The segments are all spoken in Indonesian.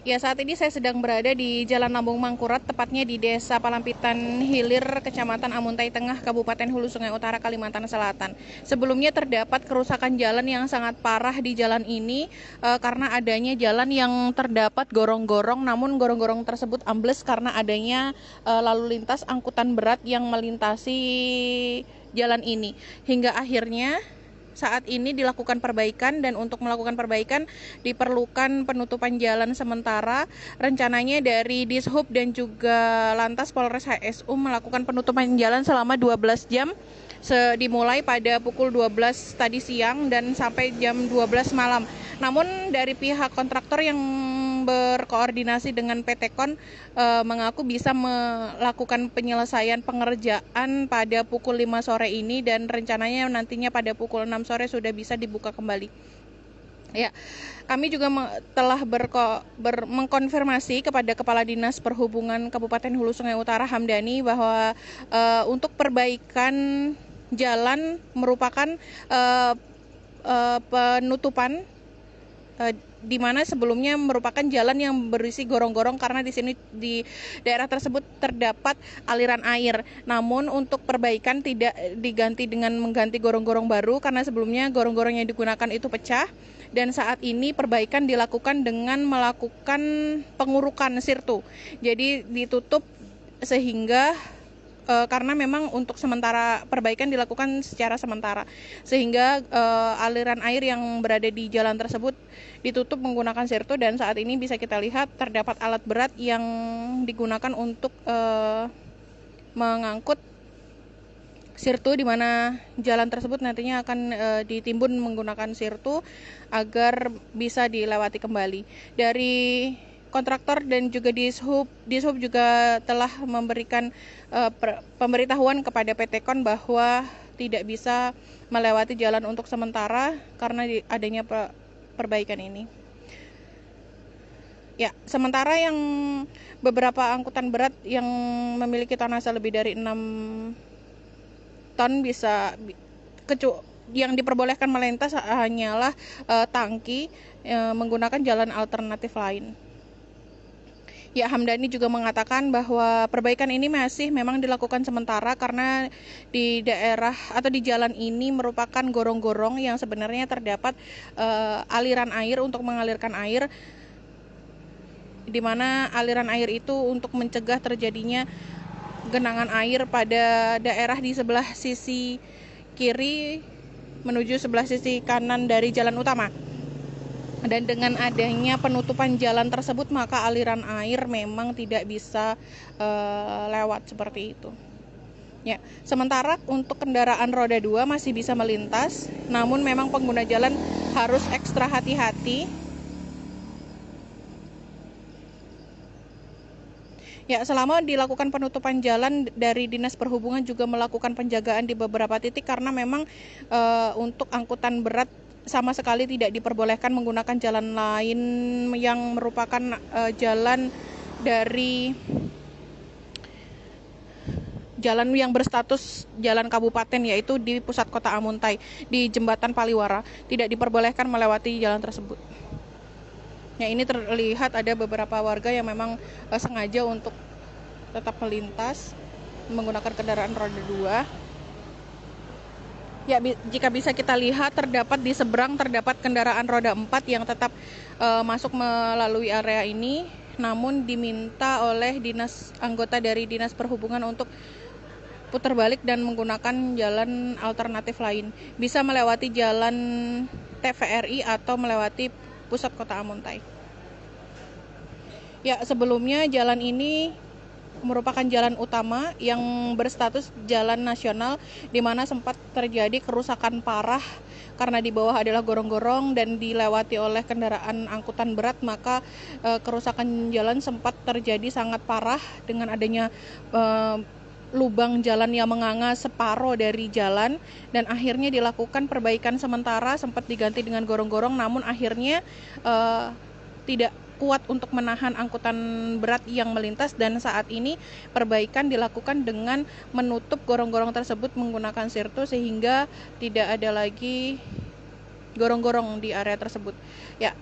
Ya, saat ini saya sedang berada di Jalan Lambung Mangkurat, tepatnya di Desa Palampitan Hilir, Kecamatan Amuntai Tengah, Kabupaten Hulu Sungai Utara, Kalimantan Selatan. Sebelumnya terdapat kerusakan jalan yang sangat parah di jalan ini karena adanya jalan yang terdapat gorong-gorong, namun gorong-gorong tersebut ambles karena adanya lalu lintas angkutan berat yang melintasi jalan ini. Hingga akhirnya saat ini dilakukan perbaikan, dan untuk melakukan perbaikan diperlukan penutupan jalan sementara. Rencananya dari Dishub dan juga Lantas Polres HSU melakukan penutupan jalan selama 12 jam, dimulai pada pukul 12 tadi siang dan sampai jam 12 malam. Namun dari pihak kontraktor yang berkoordinasi dengan PT Kon mengaku bisa melakukan penyelesaian pengerjaan pada pukul 5 sore ini, dan rencananya nantinya pada pukul 6 sore sudah bisa dibuka kembali. Ya, kami juga telah mengkonfirmasi kepada Kepala Dinas Perhubungan Kabupaten Hulu Sungai Utara Hamdani bahwa untuk perbaikan jalan merupakan penutupan di mana sebelumnya merupakan jalan yang berisi gorong-gorong karena di sini di daerah tersebut terdapat aliran air. Namun untuk perbaikan tidak diganti dengan mengganti gorong-gorong baru karena sebelumnya gorong-gorong yang digunakan itu pecah, dan saat ini perbaikan dilakukan dengan melakukan pengurukan sirtu. Jadi ditutup sehingga karena memang untuk sementara perbaikan dilakukan secara sementara, sehingga aliran air yang berada di jalan tersebut ditutup menggunakan sirtu, dan saat ini bisa kita lihat terdapat alat berat yang digunakan untuk mengangkut sirtu, di mana jalan tersebut nantinya akan ditimbun menggunakan sirtu agar bisa dilewati kembali. Dari kontraktor dan juga Dishub juga telah memberikan pemberitahuan kepada PT Kon bahwa tidak bisa melewati jalan untuk sementara karena adanya perbaikan ini. Ya, sementara yang beberapa angkutan berat yang memiliki tonase lebih dari 6 ton yang diperbolehkan melintas hanyalah tangki menggunakan jalan alternatif lain. Ya, Hamdani juga mengatakan bahwa perbaikan ini masih memang dilakukan sementara karena di daerah atau di jalan ini merupakan gorong-gorong yang sebenarnya terdapat aliran air untuk mengalirkan air, di mana aliran air itu untuk mencegah terjadinya genangan air pada daerah di sebelah sisi kiri menuju sebelah sisi kanan dari jalan utama. Dan dengan adanya penutupan jalan tersebut, maka aliran air memang tidak bisa lewat seperti itu. Ya, sementara untuk kendaraan roda 2 masih bisa melintas, namun memang pengguna jalan harus ekstra hati-hati. Ya, selama dilakukan penutupan jalan, dari Dinas Perhubungan juga melakukan penjagaan di beberapa titik karena memang untuk angkutan berat sama sekali tidak diperbolehkan menggunakan jalan lain yang merupakan jalan dari jalan yang berstatus jalan kabupaten, yaitu di pusat kota Amuntai di Jembatan Paliwara. Tidak diperbolehkan melewati jalan tersebut. Ya, ini terlihat ada beberapa warga yang memang sengaja untuk tetap melintas menggunakan kendaraan roda 2. Ya, jika bisa kita lihat terdapat di seberang terdapat kendaraan roda 4 yang tetap masuk melalui area ini, namun diminta oleh anggota dari Dinas Perhubungan untuk putar balik dan menggunakan jalan alternatif lain. Bisa melewati jalan TVRI atau melewati pusat kota Amuntai. Ya, sebelumnya jalan ini merupakan jalan utama yang berstatus jalan nasional, di mana sempat terjadi kerusakan parah karena di bawah adalah gorong-gorong dan dilewati oleh kendaraan angkutan berat, maka kerusakan jalan sempat terjadi sangat parah dengan adanya lubang jalan yang menganga separuh dari jalan, dan akhirnya dilakukan perbaikan sementara, sempat diganti dengan gorong-gorong, namun akhirnya tidak kuat untuk menahan angkutan berat yang melintas, dan saat ini perbaikan dilakukan dengan menutup gorong-gorong tersebut menggunakan sirtu sehingga tidak ada lagi gorong-gorong di area tersebut. Ya,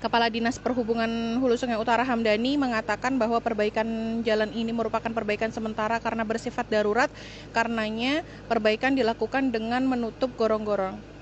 Kepala Dinas Perhubungan Hulu Sungai Utara Hamdani mengatakan bahwa perbaikan jalan ini merupakan perbaikan sementara karena bersifat darurat, karenanya perbaikan dilakukan dengan menutup gorong-gorong.